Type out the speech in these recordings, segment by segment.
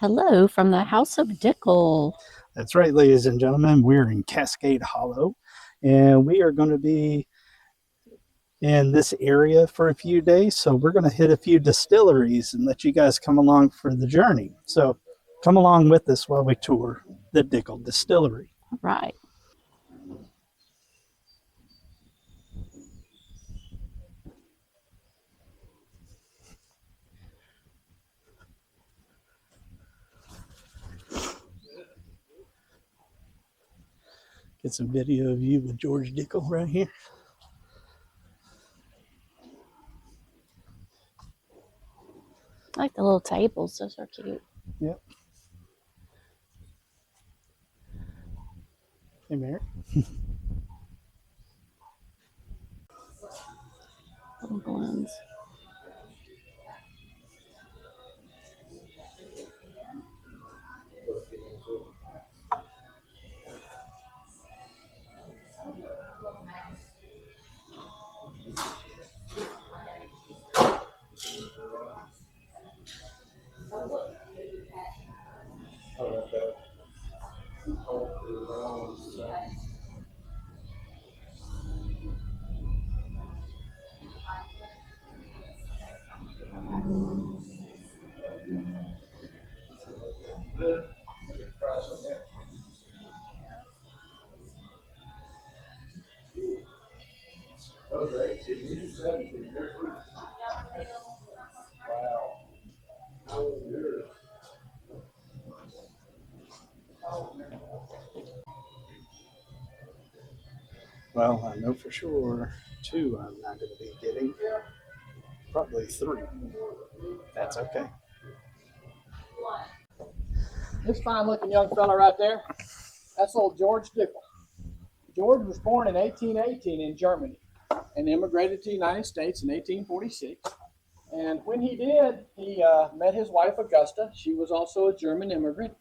Hello from the House of Dickel. That's right, ladies and gentlemen. We're in Cascade Hollow, and we are going to be in this area for a few days. So we're going to hit a few distilleries and let you guys come along for the journey. So come along with us while we tour the Dickel Distillery. All right. Get some video of you with George Dickel right here. I like the little tables. Those are cute. Yep. Hey, Mary. Little balloons. Well, I know for sure 2 I'm not going to be getting. Probably 3. That's okay. This fine-looking young fella right there, that's old George Dickel. George was born in 1818 in Germany and immigrated to the United States in 1846. And when he did, he met his wife, Augusta. She was also a German immigrant.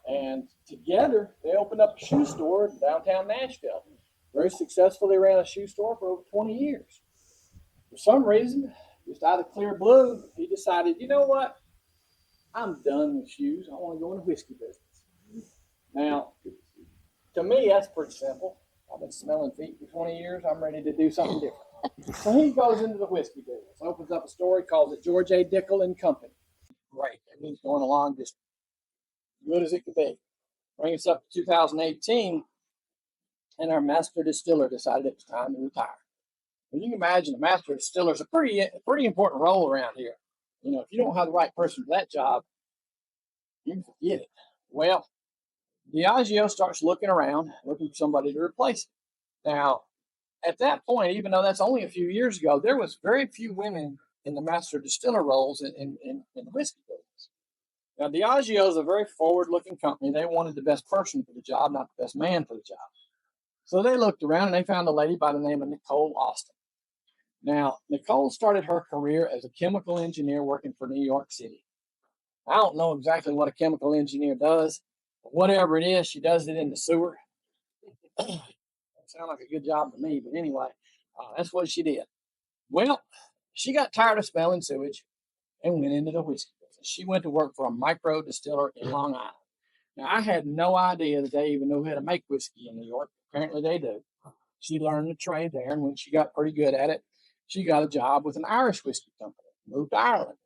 And together, they opened up a shoe store in downtown Nashville. Very successfully ran a shoe store for over 20 years. For some reason, just out of clear blue, he decided, you know what? I'm done with shoes. I want to go in the whiskey business. Now, to me, that's pretty simple. I've been smelling feet for 20 years. I'm ready to do something different. So he goes into the whiskey business, opens up a store, he calls it George A. Dickel and Company. Great. Everything's going along just good as it could be. Bring us up to 2018, and our master distiller decided it was time to retire. And you can imagine the master distiller is a pretty important role around here. You know, if you don't have the right person for that job, you can forget it. Well, Diageo starts looking around, looking for somebody to replace it. Now, at that point, even though that's only a few years ago, there was very few women in the master distiller roles in the whiskey business. Now, Diageo is a very forward-looking company. They wanted the best person for the job, not the best man for the job. So they looked around and they found a lady by the name of Nicole Austin. Now, Nicole started her career as a chemical engineer working for New York City. I don't know exactly what a chemical engineer does, but whatever it is, she does it in the sewer. Sound like a good job to me, but anyway, that's what she did. Well, she got tired of smelling sewage and went into the whiskey business. She went to work for a micro distiller in Long Island. Now, I had no idea that they even knew how to make whiskey in New York. Apparently, they do. She learned the trade there, and when she got pretty good at it, she got a job with an Irish whiskey company, moved to Ireland.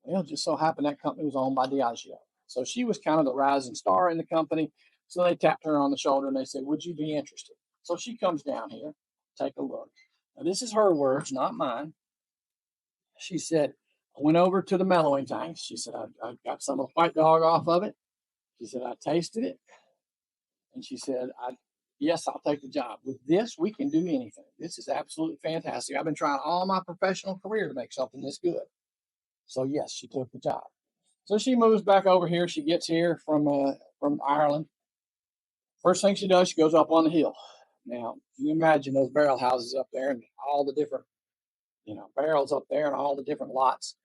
Well, it just so happened that company was owned by Diageo. So she was kind of the rising star in the company. So they tapped her on the shoulder and they said, would you be interested? So she comes down here, take a look. Now, this is her words, not mine. She said, I went over to the mellowing tank. She said, I got some of the white dog off of it. She said, I tasted it. And she said, yes, I'll take the job. With this, we can do anything. This is absolutely fantastic. I've been trying all my professional career to make something this good. So, yes, she took the job. So she moves back over here. She gets here from Ireland. First thing she does, she goes up on the hill. Now, you imagine those barrel houses up there and all the different, barrels up there and all the different lots.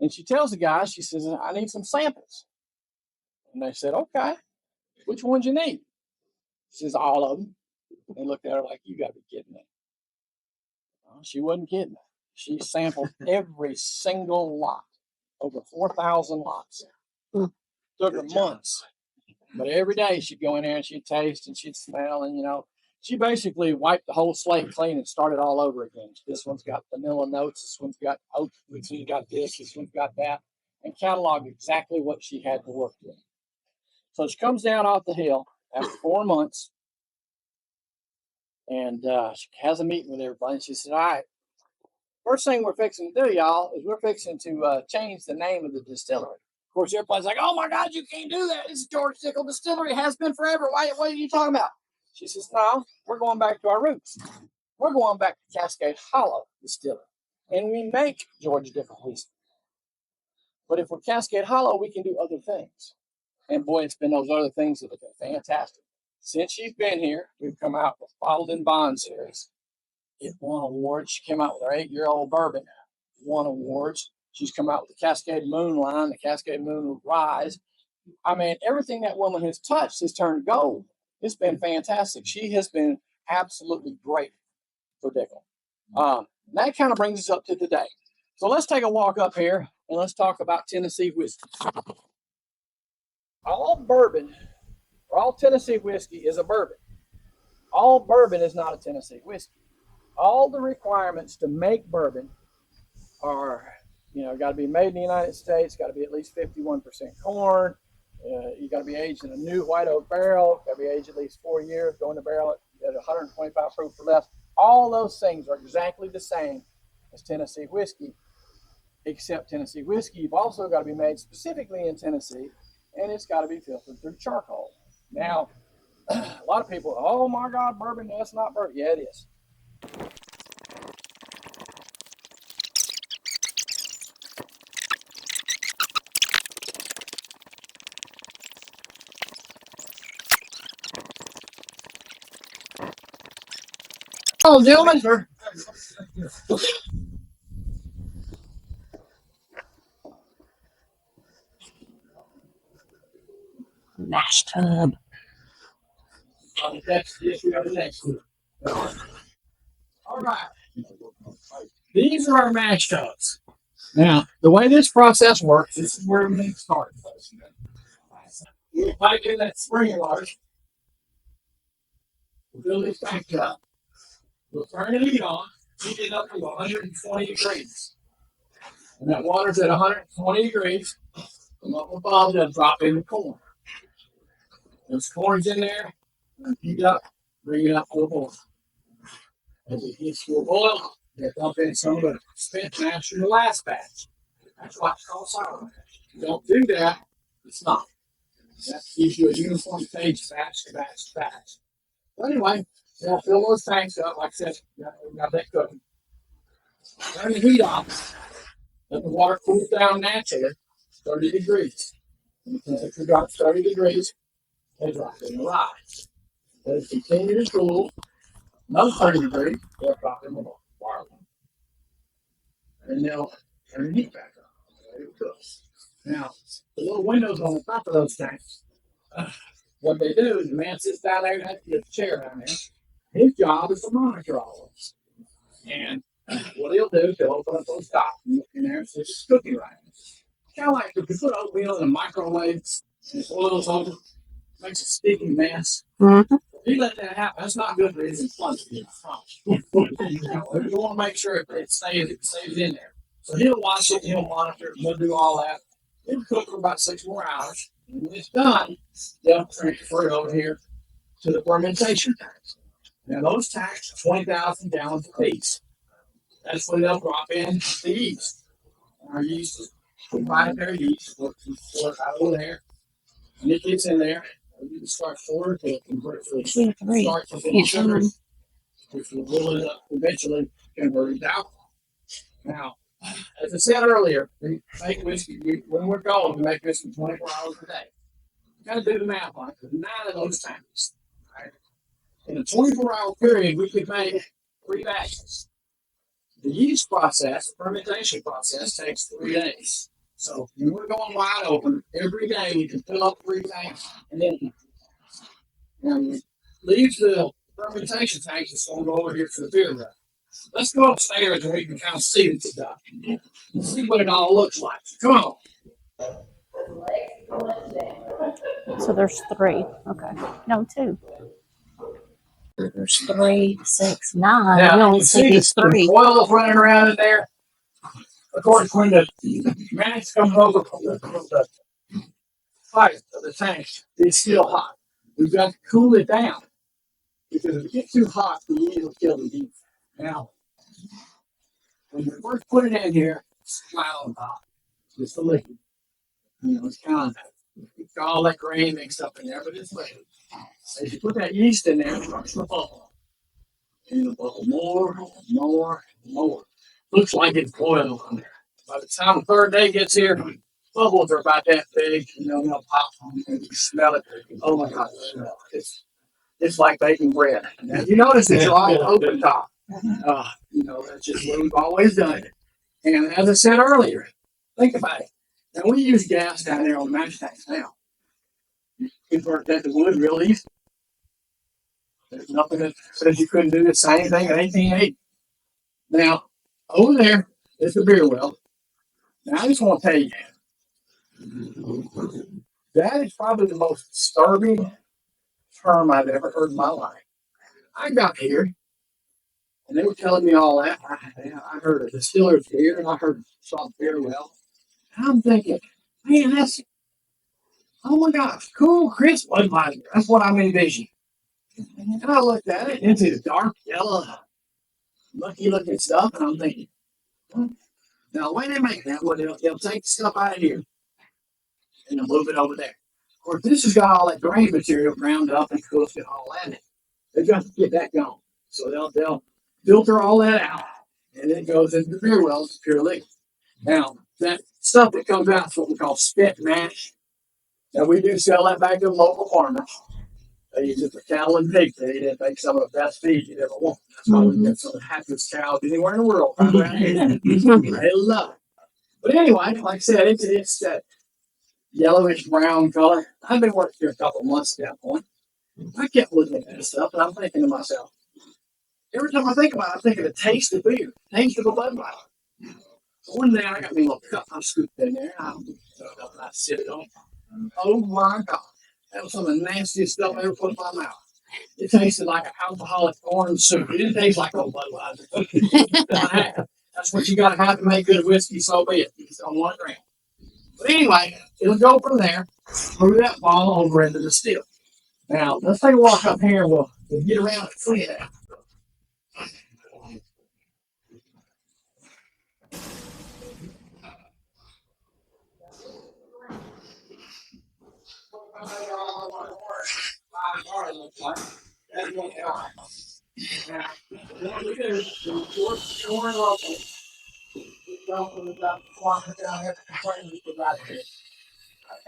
And she tells the guys, she says, I need some samples. And they said, okay, which ones you need? She says, all of them. They looked at her like, you got to be kidding me. Well, she wasn't kidding. She sampled every single lot, over 4,000 lots. Mm. Took her months. But every day she'd go in there and she'd taste and she'd smell. And, she basically wiped the whole slate clean and started all over again. This one's got vanilla notes. This one's got oat. This one's got this. This one's got that. And cataloged exactly what she had to work with. So she comes down off the hill after 4 months. And she has a meeting with everybody. And she said, all right, first thing we're fixing to do, y'all, is we're fixing to change the name of the distillery. Of course, everybody's like, oh, my God, you can't do that. This is George Dickel Distillery. It has been forever. What are you talking about? She says, no, we're going back to our roots. We're going back to Cascade Hollow Distillery. And we make George Dickel whiskey. But if we're Cascade Hollow, we can do other things. And, boy, it's been those other things that have been fantastic. Since she's been here, we've come out with Bottled in Bond series. It won awards. She came out with her 8-year-old bourbon. Won awards. She's come out with the Cascade Moon line, the Cascade Moon Rise. I mean, everything that woman has touched has turned gold. It's been fantastic. She has been absolutely great for Dickel. That kind of brings us up to today. So let's take a walk up here and let's talk about Tennessee whiskey. All bourbon, or all Tennessee whiskey is a bourbon. All bourbon is not a Tennessee whiskey. All the requirements to make bourbon are, got to be made in the United States, got to be at least 51% corn. You got to be aged in a new white oak barrel, got to be aged at least 4 years, go in the barrel at 125 proof or less. All those things are exactly the same as Tennessee whiskey, except Tennessee whiskey, you've also got to be made specifically in Tennessee, and it's got to be filtered through charcoal. Now, a lot of people, oh my God, bourbon, that's not bourbon. Yeah, it is. Oh, gentlemen, sir. Mash tub. All right. These are our mash tubs. Now, the way this process works, this is where everything starts. We'll pipe in that spring water. We'll fill this tank up. We'll turn the heat on, heat it up to 120 degrees. And that water's at 120 degrees. Come up above, then drop in the corn. Once corn's in there, heat up, bring it up to a boil. As it gets to a boil, they dump in some of the spent mash from the last batch. That's what's called sour mash. If you don't do that, it's not. That gives you a uniform taste, batch to batch to batch. But anyway, we'll fill those tanks up. Like I said, we got that cooking. Turn the heat off. Let the water cool down naturally, 30 degrees. When the temperature drops 30 degrees, they drop in the rye. Let it continue to cool. Another 30 degrees, they'll drop in the barley. And they'll turn the heat back up. Let it cook. Now, the little windows on the top of those tanks, what they do is the man sits down there and has to get the chair down there. His job is to monitor all this. And what he'll do is he'll open up those dots and look in there and see if it's cooking right. Kind of like if you put oatmeal in a microwave and it boils over, makes a sticky mess. Mm-hmm. If you let that happen, that's not good for his employment. You want to make sure it stays in there. So he'll watch it, he'll monitor it, he'll do all that. It'll cook for about 6 more hours. And when it's done, they'll transfer it over here to the fermentation tanks. Now those tanks are 20,000 gallons apiece. That's where they'll drop in the yeast. Our yeast is proprietary yeast. We'll out over there. And it gets in there. You can start forward to convert it to starch and sugar, which will eventually convert it to alcohol. Now, as I said earlier, we make whiskey, when we're going, we make whiskey 24 hours a day. You got to do the math on it, because 9 of those tanks, right? In a 24-hour period, we could make 3 batches. The yeast process, the fermentation process, takes 3 days. So when we're going wide open, every day we can fill up 3 tanks and then leaves the fermentation tanks. It's going to go over here to the beer run. Let's go upstairs and we can kind of see the stuff and see what it all looks like. Come on. So there's 3. Okay. No, 2. There's 3, 6, 9. Now, We you only can see see these the 3. oils running around in there. Of course, when the gas comes over from the pipe of the tank, it's still hot. We've got to cool it down because if it gets too hot, the yeast will kill the yeast. Now, when you first put it in here, it's smiling hot. It's the liquid. You know, it's kind of it's got all that grain mixed up in there, but it's liquid. As you put that yeast in there, it starts to bubble. And it'll bubble more, more, more. Looks like it's boiling on there. By the time the third day gets here, bubbles are about that big, you know, they'll pop and you smell it. Oh my God, the smell. It's like baking bread. Now, you notice it's all open top. You know, that's just what we've always done. And as I said earlier, think about it. Now, we use gas down there on the mash tanks now. Convert that to wood real easy. There's nothing that says you couldn't do the same thing in 1880. Now, over there is the beer well. Now, I just want to tell you, that is probably the most disturbing term I've ever heard in my life. I got here, and they were telling me all that. I heard a distiller's beer, and I heard some beer well. And I'm thinking, man, oh my gosh, cool, crisp Budweiser. That's what I'm envisioning. And I looked at it, and it's a dark yellow, lucky looking stuff, and I'm thinking, now the way they make that, well, they'll take the stuff out of here, and they'll move it over there. Of course, this has got all that grain material ground up and cooked and all that in it. They've got to get that gone. So they'll filter all that out, and it goes into the beer wells, pure liquid. Now, that stuff that comes out is what we call spit mash. Now, we do sell that back to the local farmers. They use it for cattle and pig feed. They make some of the best feed you'd ever want. That's why we get some of the happiest cows anywhere in the world. Right around here. They love it. But anyway, like I said, it's that yellowish brown color. I've been working here a couple of months at that point. I kept looking at this stuff, and I'm thinking to myself, every time I think about it, I'm thinking the taste of beer, taste of a Budweiser. So one day I got me a little cup, I scooped in there, and I sipped on it. Oh my God. That was some of the nastiest stuff I ever put in my mouth. It tasted like an alcoholic orange soup. It didn't taste like old Budweiser. That's what you got to have to make good whiskey, so be it. You just don't want to drink. But anyway, it'll go from there through that ball over into the still. Now, let's take a walk up here and we'll get around and see it.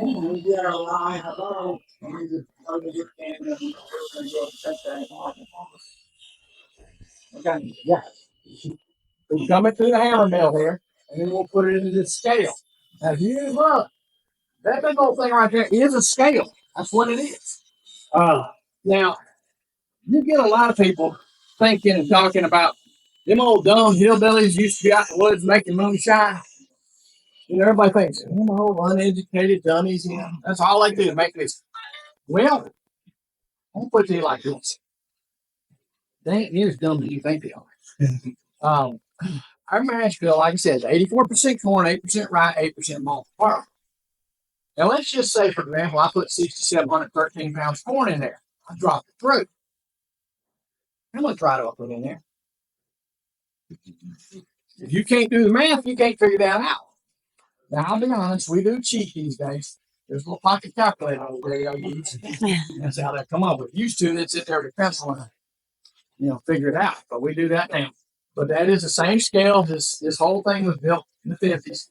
We get our line above, and we just get okay, yeah. We come it through the hammer mill here, and then we'll put it into this scale. Now, if you look, that big old thing right there is a scale. That's what it is. Now, you get a lot of people thinking and talking about them old dumb hillbillies used to be out in the woods making moonshine. You know, everybody thinks, them old uneducated dummies, you know, that's all they do, make this. Well, I'll put it to you like this. They ain't near as dumb as you think they are. Our mash bill, like I said, is 84% corn, 8% rye, 8% malt pearl. Now, let's just say, for example, I put 6,713 pounds of corn in there. I dropped it through. How much rye do I put in there? If you can't do the math, you can't figure that out. Now, I'll be honest, we do cheat these days. There's a little pocket calculator over there y'all use. That's how they come up with. Used to, they'd sit there with a pencil and figure it out. But we do that now. But that is the same scale. This whole thing was built in the 50s.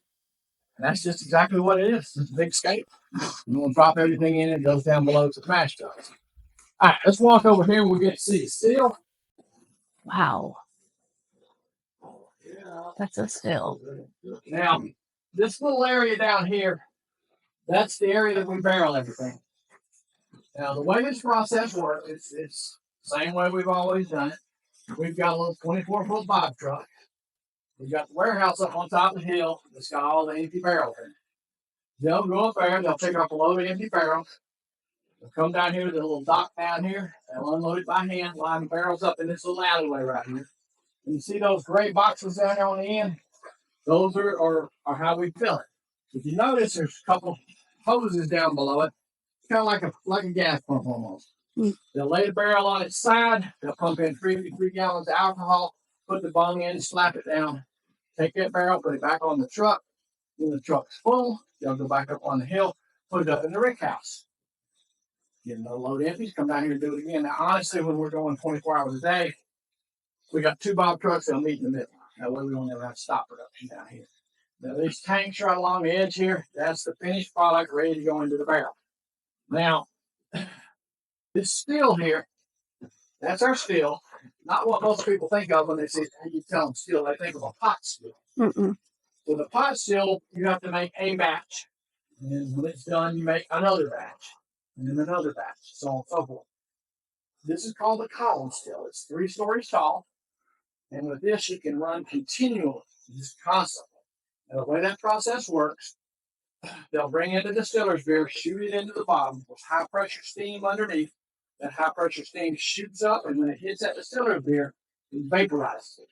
And that's just exactly what it is. It's a big scale. And we'll drop everything in and it goes down below to the mash tugs. All right, let's walk over here and we'll get to see it still. Wow. That's a still. Now, this little area down here, that's the area that we barrel everything. Now, the way this process works, it's the same way we've always done it. We've got a little 24-foot box truck. We've got the warehouse up on top of the hill. It's got all the empty barrels in it. They'll go up there, they'll pick up a load of empty barrels. They'll come down here to the little dock down here. They'll unload it by hand, line the barrels up in this little alleyway right here. And you see those gray boxes down there on the end? Those are how we fill it. If you notice, there's a couple hoses down below it. It's kind of like a gas pump almost. They'll lay the barrel on its side. They'll pump in 3 gallons of alcohol, put the bung in, slap it down, take that barrel, put it back on the truck. When the truck's full, they'll go back up on the hill, put it up in the rick house. Get another load empties, come down here and do it again. Now, honestly, when we're going 24 hours a day, we got 2 Bob trucks that'll meet in the middle. That way we don't ever have to stop production down here. Now, these tanks right along the edge here, that's the finished product ready to go into the barrel. Now, this still here, that's our still. Not what most people think of when they say, hey, you tell them still, they think of a pot still. So the pot still, you have to make a batch. And when it's done, you make another batch. And then another batch, so on and so forth. This is called a column still. It's 3 stories tall. And with this, you can run continually, just constantly. And the way that process works, they'll bring in the distiller's beer, shoot it into the bottom with high pressure steam underneath. That high pressure steam shoots up, and when it hits that distiller's beer, it vaporizes it.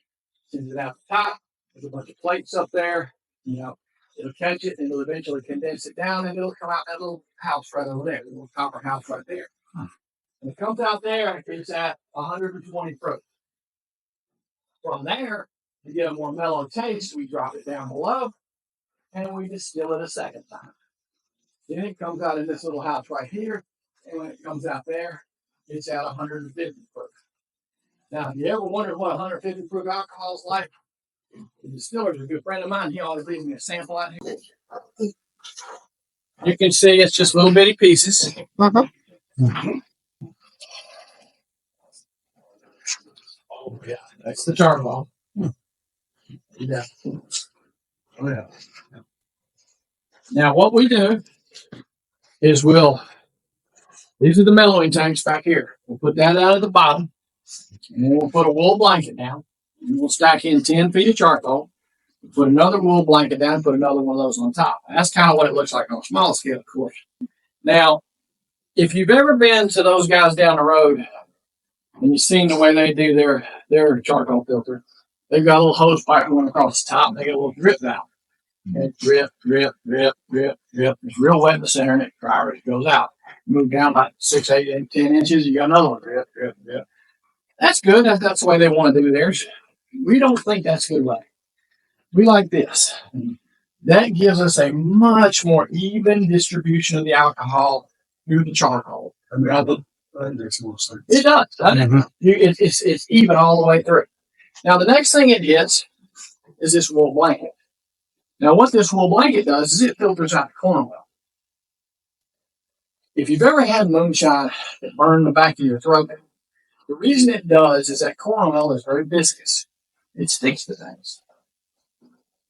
Sends it out the top. There's a bunch of plates up there. It'll catch it, and it'll eventually condense it down, and it'll come out that little house right over there, the little copper house right there. And it comes out there, it's at 120 proof. From there, to get a more mellow taste, we drop it down below, and we distill it a second time. Then it comes out in this little house right here, and when it comes out there, it's at 150 proof. Now, if you ever wondered what 150 proof alcohol is like, the distiller's a good friend of mine. He always leaves me a sample out here. You can see it's just little bitty pieces. Oh, yeah, that's the charcoal. Yeah. Oh, yeah. Now, what we do is these are the mellowing tanks back here. We'll put that out at the bottom, and then we'll put a wool blanket down. And we'll stack in 10 feet of charcoal. We'll put another wool blanket down and put another one of those on top. That's kind of what it looks like on a small scale, of course. Now, if you've ever been to those guys down the road and you've seen the way they do their charcoal filter, they've got a little hose pipe going across the top. They got a little drip valve. And it drip, drip, drip, drip, drip. It's real wet in the center, and it dries. It goes out. Move down about 6, 8, 10 inches. You got another one. Drip, drip, drip. That's good. That's the way they want to do theirs. We don't think that's a good way. We like this. That gives us a much more even distribution of the alcohol through the charcoal. That makes more sense. It does, doesn't it? It's even all the way through. Now, the next thing it hits is this wool blanket. Now, what this wool blanket does is it filters out the corn oil. If you've ever had moonshine that burned the back of your throat, the reason it does is that corn oil is very viscous. It sticks to things. It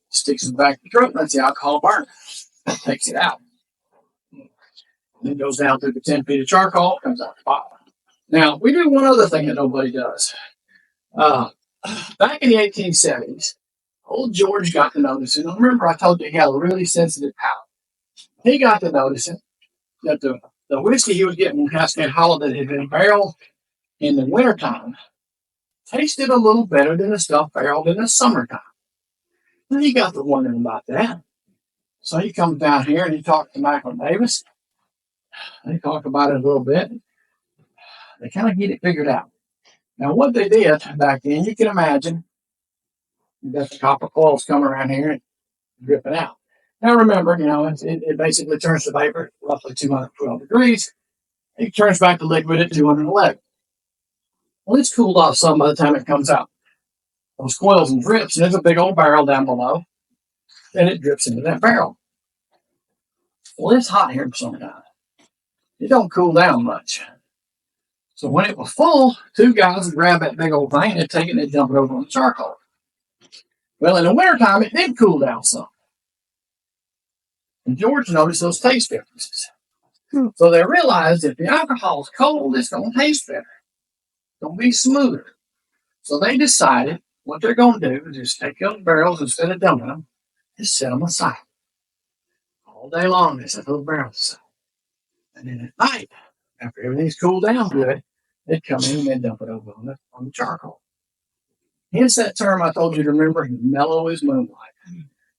sticks to the back of the throat, lets the alcohol burn. It takes it out. Then it goes down through the 10 feet of charcoal, comes out the bottom. Now, we do one other thing that nobody does. Back in the 1870s, old George got to noticing. Remember, I told you he had a really sensitive palate. He got to noticing that the whiskey he was getting from Cascade Hollow that had been barreled in the wintertime tasted a little better than the stuff barreled in the summertime. And he got to wondering about that. So he comes down here and he talked to Michael Davis. They talk about it a little bit. They kind of get it figured out. Now, what they did back then, you can imagine, you got the copper coils coming around here and dripping out. Now, remember, it basically turns to vapor, roughly 212 degrees. It turns back to liquid at 211. Well, it's cooled off some by the time it comes out. Those coils and drips, and there's a big old barrel down below, and it drips into that barrel. Well, it's hot here in the summertime. It don't cool down much. So when it was full, 2 guys would grab that big old thing and they'd take it and they'd dump it over on the charcoal. Well, in the wintertime, it did cool down some. And George noticed those taste differences. So they realized if the alcohol is cold, it's going to taste better. It's going to be smoother. So they decided what they're going to do is just take those barrels instead of dumping them, just set them aside. all day long. They set those barrels. And then at night, after everything's cooled down good, they'd come in and they'd dump it over on the charcoal. Hence that term I told you to remember, mellow as moonlight.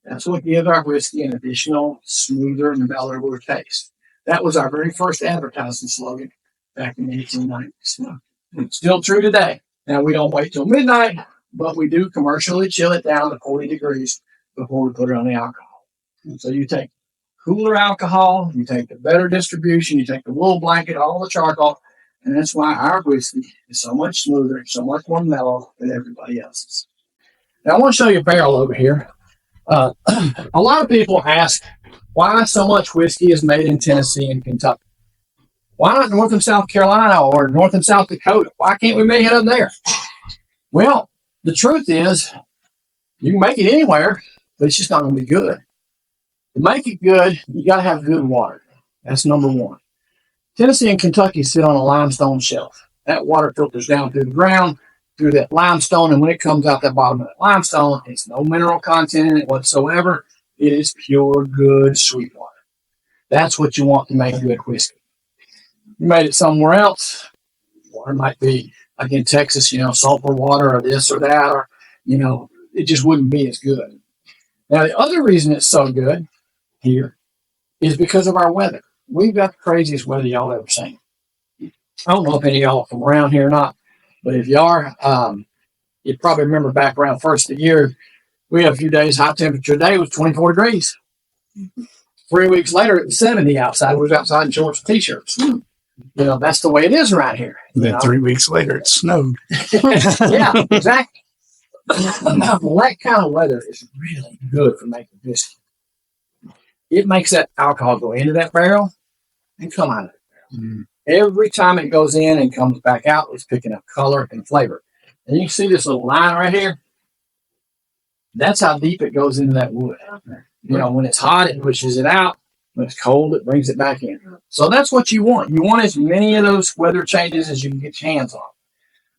That's what gives our whiskey an additional smoother and mellower taste. That was our very first advertising slogan back in the 1890s. It's still true today. Now, we don't wait till midnight, but we do commercially chill it down to 40 degrees before we put it on the alcohol. So you take cooler alcohol, you take the better distribution, you take the wool blanket, all the charcoal, and that's why our whiskey is so much smoother, so much more mellow than everybody else's. Now, I want to show you a barrel over here. A lot of people ask why so much whiskey is made in Tennessee and Kentucky. Why not North and South Carolina or North and South Dakota? Why can't we make it up there? Well, the truth is, you can make it anywhere, but it's just not going to be good. To make it good, you got to have good water. That's number one. Tennessee and Kentucky sit on a limestone shelf. That water filters down through the ground, through that limestone, and when it comes out that bottom of that limestone, it's no mineral content in it whatsoever. It is pure, good, sweet water. That's what you want to make good whiskey. You made it somewhere else, water might be, like in Texas, sulfur water or this or that, or, it just wouldn't be as good. Now, the other reason it's so good here is because of our weather. We've got the craziest weather y'all ever seen. I don't know if any of y'all are from around here or not, but if you are, you probably remember back around first of the year, we had a few days, high temperature day was 24 degrees. 3 weeks later, it was 70 outside. We was outside in shorts and t-shirts. That's the way it is around here. Then 3 weeks later, it snowed. Yeah, exactly. Well, that kind of weather is really good for making whiskey. It makes that alcohol go into that barrel and come out of it. Mm. Every time it goes in and comes back out, it's picking up color and flavor. And you can see this little line right here. That's how deep it goes into that wood. When it's hot, it pushes it out. When it's cold, it brings it back in. So that's what you want. You want as many of those weather changes as you can get your hands on.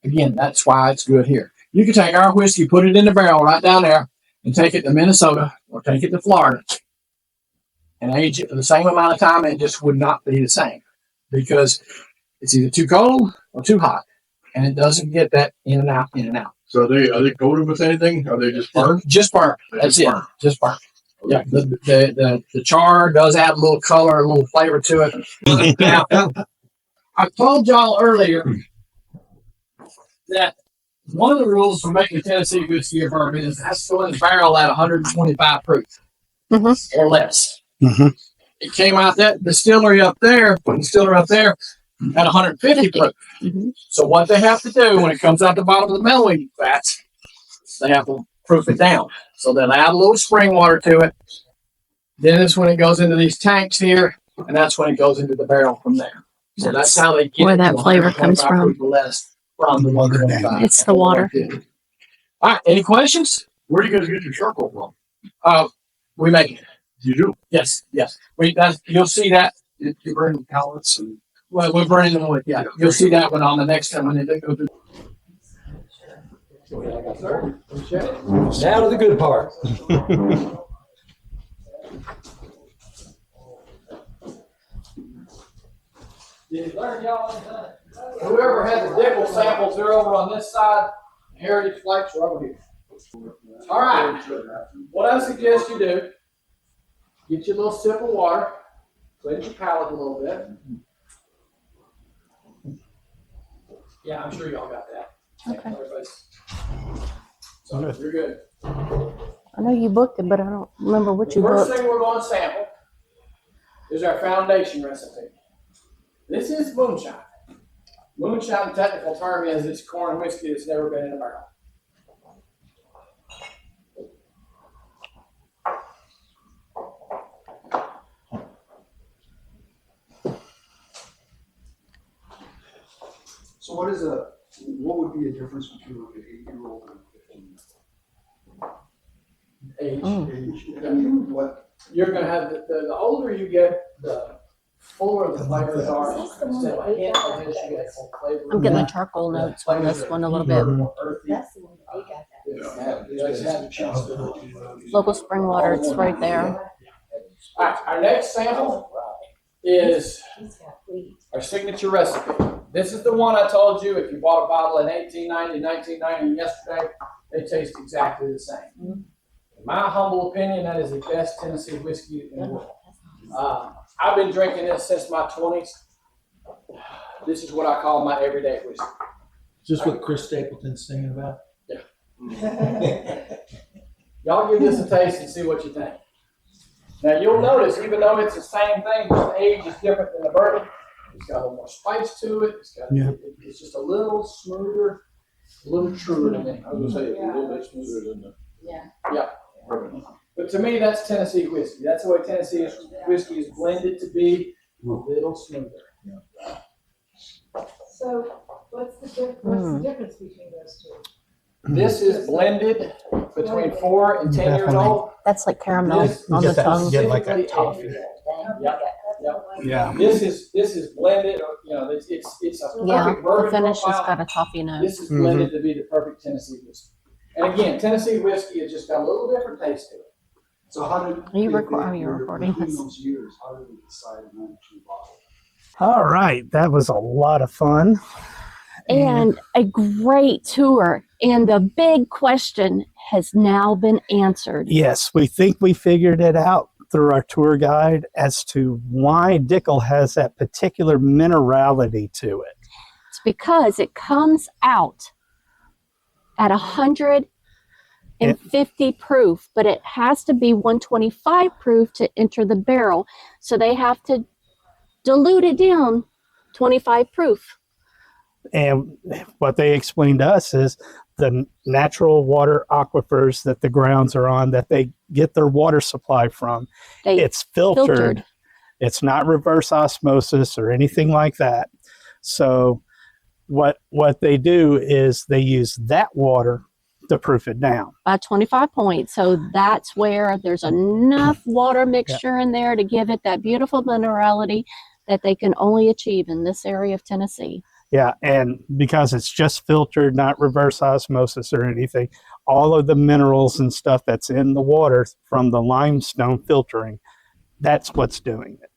Again, that's why it's good here. You can take our whiskey, put it in the barrel right down there, and take it to Minnesota or take it to Florida and age it for the same amount of time, and it just would not be the same because it's either too cold or too hot, and it doesn't get that in and out, in and out. So are they coated with anything? Are they just burnt? Just burnt. That's it. Just burnt. Yeah, the char does add a little color, a little flavor to it. Now, I told y'all earlier that one of the rules for making Tennessee whiskey or bourbon is it has to go in the barrel at 125 proof or less. Mm-hmm. It came out that distillery up there at 150 proof. Mm-hmm. So what they have to do when it comes out the bottom of the mellowing vats, they have to proof it down. So they'll add a little spring water to it. Then it's when it goes into these tanks here, and that's when it goes into the barrel from there. So that's how they get where that flavor comes from. Less from the 125. It's the water. All right. Any questions? Where do you guys get your charcoal from? We make it. You do? Yes. You'll see that. You burn pellets and we're burning them with. Yeah. You'll see that one on the next time when they go through. Now to the good part. Whoever had the Dickel samples, they're over on this side. Heritage flakes are over here. All right. What I suggest you do, get you a little sip of water, cleanse your palate a little bit. Yeah, I'm sure y'all got that. Okay. So you're good. I know you booked it, but I don't remember what you First booked. thing we're going to sample is our foundation recipe. This is moonshine. Moonshine, technical term is it's corn whiskey that's never been in a barrel. So what would be a difference between like an 8-year-old and a 15-year-old? Age. Age. I mean, what? You're going to have the older you get, the fuller the flavors are. Instead of a hint of this, you get full flavor. I'm getting the charcoal notes on this one a little bit. More earthy. That's the one that they got that. You guys have a chance to Local spring water, it's right there. All right, our next sample is our signature recipe. This is the one I told you, if you bought a bottle in 1890, 1990, yesterday, they taste exactly the same. In my humble opinion, that is the best Tennessee whiskey in the world. I've been drinking this since my 20s. This is what I call my everyday whiskey. Is this what Chris Stapleton's singing about? Y'all give this a taste and see what you think. Now you'll notice, even though it's the same thing, just the age is different than the bourbon. It's got a little more spice to it. It's just a little smoother, a little truer than it. I was gonna say it's a little bit smoother than the bourbon. But to me, that's Tennessee whiskey. That's the way Tennessee whiskey is blended to be a little smoother. So what's the difference between those two? This is blended between 4 and 10 years old. That's like caramel This on the Get that- tongue. get like a Specifically toffee. aged. Yep. Yeah. This is blended. You know, it's a Yeah, perfect the bourbon finish has profile. got a toffee note. This is blended to be the perfect Tennessee whiskey. And again, Tennessee whiskey has just got a little different taste to it. So how did? Are you recording between this? those years, how did we decide on actually bottle? All right. That was a lot of fun. And a great tour. And the big question has now been answered. Yes, we think we figured it out through our tour guide as to why Dickel has that particular minerality to it. It's because it comes out at 150 proof, but it has to be 125 proof to enter the barrel. So they have to dilute it down 25 proof. And what they explained to us is the natural water aquifers that the grounds are on, that they get their water supply from. They It's filtered. filtered. It's not reverse osmosis or anything like that. So what they do is they use that water to proof it down. By 25 points. So that's where there's enough water mixture in there to give it that beautiful minerality that they can only achieve in this area of Tennessee. Yeah, and because it's just filtered, not reverse osmosis or anything, all of the minerals and stuff that's in the water from the limestone filtering, that's what's doing it.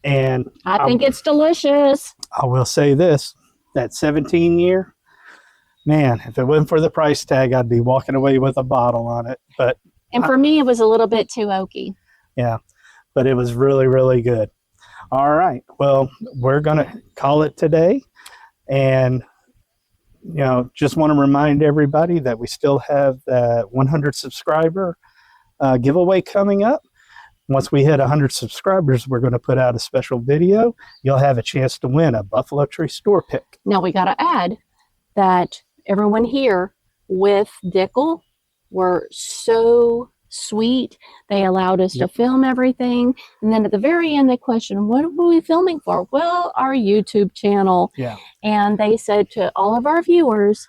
And I think it's delicious. I will say this, that 17 year, man, if it wasn't for the price tag, I'd be walking away with a bottle on it. But And for me, it was a little bit too oaky. yeah, but it was really, really good. All right, well, we're going to call it today. And, just want to remind everybody that we still have the 100 subscriber giveaway coming up. Once we hit 100 subscribers, we're going to put out a special video. You'll have a chance to win a Buffalo Tree store pick. Now we got to add that everyone here with Dickel were so sweet. They allowed us to film everything. And then at the very end, they questioned, what were we filming for? Well, our YouTube channel. Yeah. And they said to all of our viewers,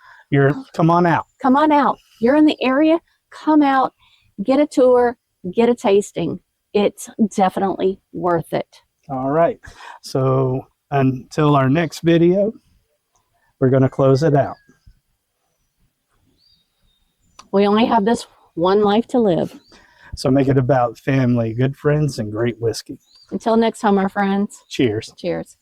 Come on out. come on out. You're in the area, come out, get a tour, get a tasting. It's definitely worth it. All right. So until our next video, we're going to close it out. We only have this one life to live. So make it about family, good friends, and great whiskey. Until next time, our friends. Cheers. Cheers.